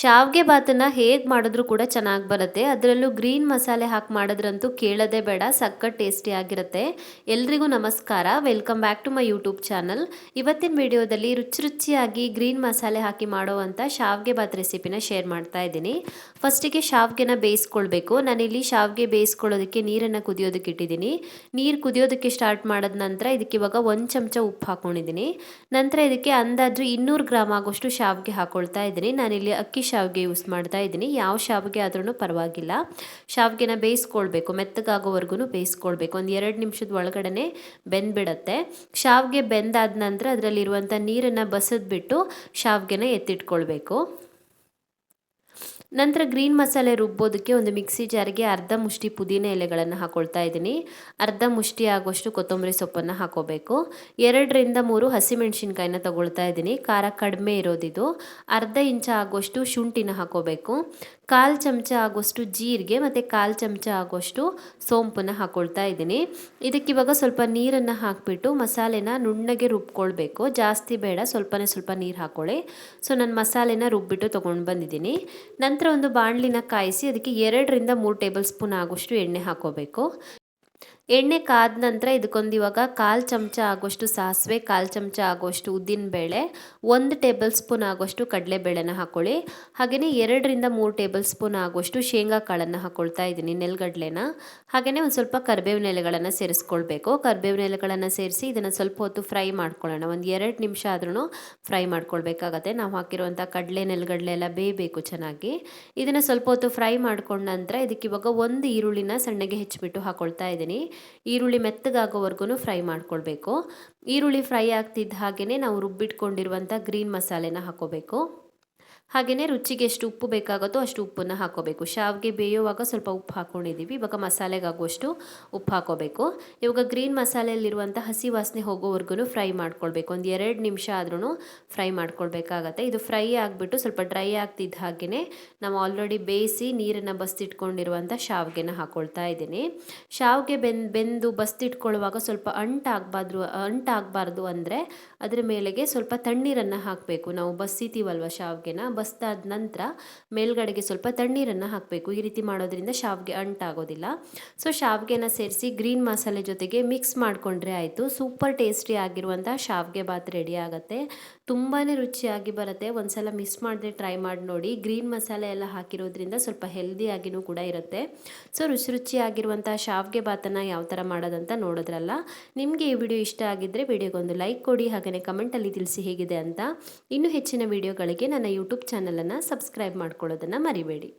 ಶಾವಿಗೆ ಬಾತನ್ನು ಹೇಗೆ ಮಾಡಿದ್ರೂ ಕೂಡ ಚೆನ್ನಾಗಿ ಬರುತ್ತೆ. ಅದರಲ್ಲೂ ಗ್ರೀನ್ ಮಸಾಲೆ ಹಾಕಿ ಮಾಡಿದ್ರಂತೂ ಕೇಳೋದೇ ಬೇಡ, ಸಖತ್ ಟೇಸ್ಟಿ ಆಗಿರುತ್ತೆ. ಎಲ್ರಿಗೂ ನಮಸ್ಕಾರ, welcome back to my YouTube channel. ಇವತ್ತಿನ ವಿಡಿಯೋದಲ್ಲಿ ರುಚಿಯಾಗಿ ಗ್ರೀನ್ ಮಸಾಲೆ ಹಾಕಿ ಮಾಡುವಂಥ ಶಾವಿಗೆ ಬಾತ್ ರೆಸಿಪಿನ ಶೇರ್ ಮಾಡ್ತಾ ಇದ್ದೀನಿ. ಫಸ್ಟಿಗೆ ಶಾವಿಗೆನ ಬೇಯಿಸ್ಕೊಳ್ಬೇಕು. ನಾನಿಲ್ಲಿ ಶಾವಿಗೆ ಬೇಯಿಸ್ಕೊಳ್ಳೋದಕ್ಕೆ ನೀರನ್ನು ಕುದಿಯೋದಕ್ಕೆ ಇಟ್ಟಿದ್ದೀನಿ. ನೀರು ಕುದಿಯೋದಕ್ಕೆ ಸ್ಟಾರ್ಟ್ ಮಾಡಿದ ನಂತರ ಇದಕ್ಕೆ ಇವಾಗ 1 ಚಮಚ ಉಪ್ಪು ಹಾಕ್ಕೊಂಡಿದ್ದೀನಿ. ನಂತರ ಇದಕ್ಕೆ ಅಂದಾಜು 200 ಗ್ರಾಮ್ ಆಗೋಷ್ಟು ಶಾವಿಗೆ ಹಾಕ್ಕೊಳ್ತಾ ಇದ್ದೀನಿ. ನಾನಿಲ್ಲಿ ಅಕ್ಕಿ ಶಾವಿಗೆ ಯೂಸ್ ಮಾಡ್ತಾ ಇದ್ದೀನಿ. ಯಾವ ಶಾವಿಗೆ ಆದ್ರೂ ಪರವಾಗಿಲ್ಲ. ಶಾವಿಗೆನ ಬೇಯಿಸ್ಕೊಳ್ಬೇಕು, ಮೆತ್ತಗಾಗೋವರೆಗೂ ಬೇಯಿಸ್ಕೊಳ್ಬೇಕು. ಒಂದು 2 ನಿಮಿಷದ ಒಳಗಡೆ ಬೆಂದ್ಬಿಡತ್ತೆ. ಶಾವಿಗೆ ಬೆಂದಾದ ನಂತರ ಅದರಲ್ಲಿರುವಂಥ ನೀರನ್ನು ಬಸಿದ್ಬಿಟ್ಟು ಶಾವಿಗೆನ ಎತ್ತಿಟ್ಕೊಳ್ಬೇಕು. ನಂತರ ಗ್ರೀನ್ ಮಸಾಲೆ ರುಬ್ಬೋದಕ್ಕೆ ಒಂದು ಮಿಕ್ಸಿ ಜಾರಿಗೆ ಅರ್ಧ ಮುಷ್ಟಿ ಪುದೀನ ಎಲೆಗಳನ್ನು ಹಾಕೊಳ್ತಾ ಇದ್ದೀನಿ. ಅರ್ಧ ಮುಷ್ಟಿ ಆಗೋಷ್ಟು ಕೊತ್ತಂಬರಿ ಸೊಪ್ಪನ್ನು ಹಾಕೋಬೇಕು. 2ರಿಂದ 3 ಹಸಿಮೆಣಸಿನ್ಕಾಯಿನ ತಗೊಳ್ತಾ ಇದ್ದೀನಿ. ಖಾರ ಕಡಿಮೆ ಇರೋದಿದು. ಅರ್ಧ ಇಂಚ ಆಗೋಷ್ಟು ಶುಂಠಿನ ಹಾಕೋಬೇಕು. 1/4 ಚಮಚ ಆಗೋಷ್ಟು ಜೀರಿಗೆ ಮತ್ತು 1/4 ಚಮಚ ಆಗೋಷ್ಟು ಸೋಂಪನ್ನು ಹಾಕೊಳ್ತಾ ಇದ್ದೀನಿ. ಇದಕ್ಕಿವಾಗ ಸ್ವಲ್ಪ ನೀರನ್ನು ಹಾಕಿಬಿಟ್ಟು ಮಸಾಲೆನ ನುಣ್ಣಗೆ ರುಬ್ಕೊಳ್ಬೇಕು. ಜಾಸ್ತಿ ಬೇಡ, ಸ್ವಲ್ಪನೇ ಸ್ವಲ್ಪ ನೀರು ಹಾಕೊಳ್ಳಿ. ಸೊ ನಾನು ಮಸಾಲೆನ ರುಬ್ಬಿಟ್ಟು ತೊಗೊಂಡು ಬಂದಿದ್ದೀನಿ. ನಂತರ ಒಂದು ಬಾಣಲಿನ ಕಾಯಿಸಿ ಅದಕ್ಕೆ 2ರಿಂದ 3 ಟೇಬಲ್ ಸ್ಪೂನ್ ಆಗೋಷ್ಟು ಎಣ್ಣೆ ಹಾಕೋಬೇಕು. ಎಣ್ಣೆ ಕಾದ ನಂತರ ಇದಕ್ಕೊಂದು ಇವಾಗ 1/4 ಚಮಚ ಆಗೋಷ್ಟು ಸಾಸಿವೆ, 1/4 ಚಮಚ ಆಗೋಷ್ಟು ಉದ್ದಿನಬೇಳೆ, 1 ಟೇಬಲ್ ಸ್ಪೂನ್ ಆಗೋಷ್ಟು ಕಡಲೆಬೇಳೆನ ಹಾಕೊಳ್ಳಿ. ಹಾಗೆಯೇ 2ರಿಂದ 3 ಟೇಬಲ್ ಸ್ಪೂನ್ ಆಗೋಷ್ಟು ಶೇಂಗಾ ಕಾಳನ್ನು ಹಾಕೊಳ್ತಾ ಇದ್ದೀನಿ, ನೆಲಗಡಲೆನ. ಹಾಗೆಯೇ ಒಂದು ಸ್ವಲ್ಪ ಕರಿಬೇವಿನ ಎಲೆಗಳನ್ನು ಸೇರಿಸ್ಕೊಳ್ಬೇಕು. ಕರಿಬೇವಿನ ಎಲೆಗಳನ್ನು ಸೇರಿಸಿ ಇದನ್ನು ಸ್ವಲ್ಪ ಹೊತ್ತು ಫ್ರೈ ಮಾಡ್ಕೊಳ್ಳೋಣ. ಒಂದು 2 ನಿಮಿಷ ಆದ್ರೂ ಫ್ರೈ ಮಾಡ್ಕೊಳ್ಬೇಕಾಗತ್ತೆ. ನಾವು ಹಾಕಿರುವಂಥ ಕಡಲೆ, ನೆಲಗಡಲೆ ಎಲ್ಲ ಬೇಯಬೇಕು ಚೆನ್ನಾಗಿ. ಇದನ್ನು ಸ್ವಲ್ಪ ಹೊತ್ತು ಫ್ರೈ ಮಾಡ್ಕೊಂಡ ನಂತರ ಇದಕ್ಕೆ ಇವಾಗ 1 ಈರುಳ್ಳಿನ ಸಣ್ಣಗೆ ಹೆಚ್ಚಿಬಿಟ್ಟು ಹಾಕೊಳ್ತಾ ಇದ್ದೀನಿ. ಈರುಳ್ಳಿ ಮೆತ್ತಗಾಗೋವರೆಗೂ ಫ್ರೈ ಮಾಡ್ಕೊಳ್ಬೇಕು. ಈರುಳ್ಳಿ ಫ್ರೈ ಆಗ್ತಿದ್ದ ಹಾಗೆಯೇ ನಾವು ರುಬ್ಬಿಟ್ಕೊಂಡಿರುವಂಥ ಗ್ರೀನ್ ಮಸಾಲೆನ ಹಾಕೋಬೇಕು. ಹಾಗೆಯೇ ರುಚಿಗೆ ಎಷ್ಟು ಉಪ್ಪು ಬೇಕಾಗುತ್ತೋ ಅಷ್ಟು ಉಪ್ಪನ್ನು ಹಾಕೋಬೇಕು. ಶಾವಿಗೆ ಬೇಯುವಾಗ ಸ್ವಲ್ಪ ಉಪ್ಪು ಹಾಕ್ಕೊಂಡಿದ್ದೀವಿ. ಇವಾಗ ಮಸಾಲೆಗಾಗುವಷ್ಟು ಉಪ್ಪು ಹಾಕೋಬೇಕು. ಇವಾಗ ಗ್ರೀನ್ ಮಸಾಲೆಯಲ್ಲಿರುವಂಥ ಹಸಿ ವಾಸನೆ ಹೋಗೋವರೆಗೂ ಫ್ರೈ ಮಾಡ್ಕೊಳ್ಬೇಕು. ಒಂದು 2 ನಿಮಿಷ ಆದ್ರೂ ಫ್ರೈ ಮಾಡ್ಕೊಳ್ಬೇಕಾಗತ್ತೆ. ಇದು ಫ್ರೈ ಆಗಿಬಿಟ್ಟು ಸ್ವಲ್ಪ ಡ್ರೈ ಆಗ್ತಿದ್ದ ಹಾಗೆಯೇ ನಾವು ಆಲ್ರೆಡಿ ಬೇಯಿಸಿ ನೀರನ್ನು ಬಸ್ತಿಟ್ಕೊಂಡಿರುವಂಥ ಶಾವಿಗೆನ ಹಾಕ್ಕೊಳ್ತಾ ಇದ್ದೀನಿ. ಶಾವಿಗೆ ಬೆಂದು ಬಸ್ತಿಟ್ಕೊಳ್ಳುವಾಗ ಸ್ವಲ್ಪ ಅಂಟಾಗಬಾರ್ದು ಅಂದರೆ ಅದರ ಮೇಲೆಗೆ ಸ್ವಲ್ಪ ತಣ್ಣೀರನ್ನು ಹಾಕಬೇಕು. ನಾವು ಬಸಿತೀವಲ್ವ ಶಾವಿಗೆನ, ಬಸ್ದಾದ ನಂತರ ಮೇಲ್ಗಡೆಗೆ ಸ್ವಲ್ಪ ತಣ್ಣೀರನ್ನು ಹಾಕಬೇಕು. ಈ ರೀತಿ ಮಾಡೋದ್ರಿಂದ ಶಾವಿಗೆ ಅಂಟಾಗೋದಿಲ್ಲ. ಸೊ ಶಾವಿಗೆನ ಸೇರಿಸಿ ಗ್ರೀನ್ ಮಸಾಲೆ ಜೊತೆಗೆ ಮಿಕ್ಸ್ ಮಾಡಿಕೊಂಡ್ರೆ ಆಯಿತು. ಸೂಪರ್ ಟೇಸ್ಟಿ ಆಗಿರುವಂಥ ಶಾವಿಗೆ ಬಾತ್ ರೆಡಿ ಆಗುತ್ತೆ. ತುಂಬಾ ರುಚಿಯಾಗಿ ಬರುತ್ತೆ. ಒಂದ್ಸಲ ಮಿಸ್ ಮಾಡದೆ ಟ್ರೈ ಮಾಡಿ ನೋಡಿ. ಗ್ರೀನ್ ಮಸಾಲೆ ಎಲ್ಲ ಹಾಕಿರೋದ್ರಿಂದ ಸ್ವಲ್ಪ ಹೆಲ್ದಿಯಾಗಿಯೂ ಕೂಡ ಇರುತ್ತೆ. ಸೊ ರುಚಿಯಾಗಿರುವಂಥ ಶಾವಿಗೆ ಬಾತನ್ನು ಯಾವ ಥರ ಮಾಡೋದಂತ ನೋಡಿದ್ರಲ್ಲ. ನಿಮಗೆ ಈ ವಿಡಿಯೋ ಇಷ್ಟ ಆಗಿದ್ದರೆ ವಿಡಿಯೋಗೊಂದು ಲೈಕ್ ಕೊಡಿ. ಹಾಗೆಯೇ ಕಮೆಂಟಲ್ಲಿ ತಿಳಿಸಿ ಹೇಗಿದೆ ಅಂತ. ಇನ್ನೂ ಹೆಚ್ಚಿನ ವಿಡಿಯೋಗಳಿಗೆ ನನ್ನ ಯೂಟ್ಯೂಬ್ ಚಾನಲನ್ನು ಸಬ್ಸ್ಕ್ರೈಬ್ ಮಾಡ್ಕೊಳ್ಳೋದನ್ನು ಮರಿಬೇಡಿ.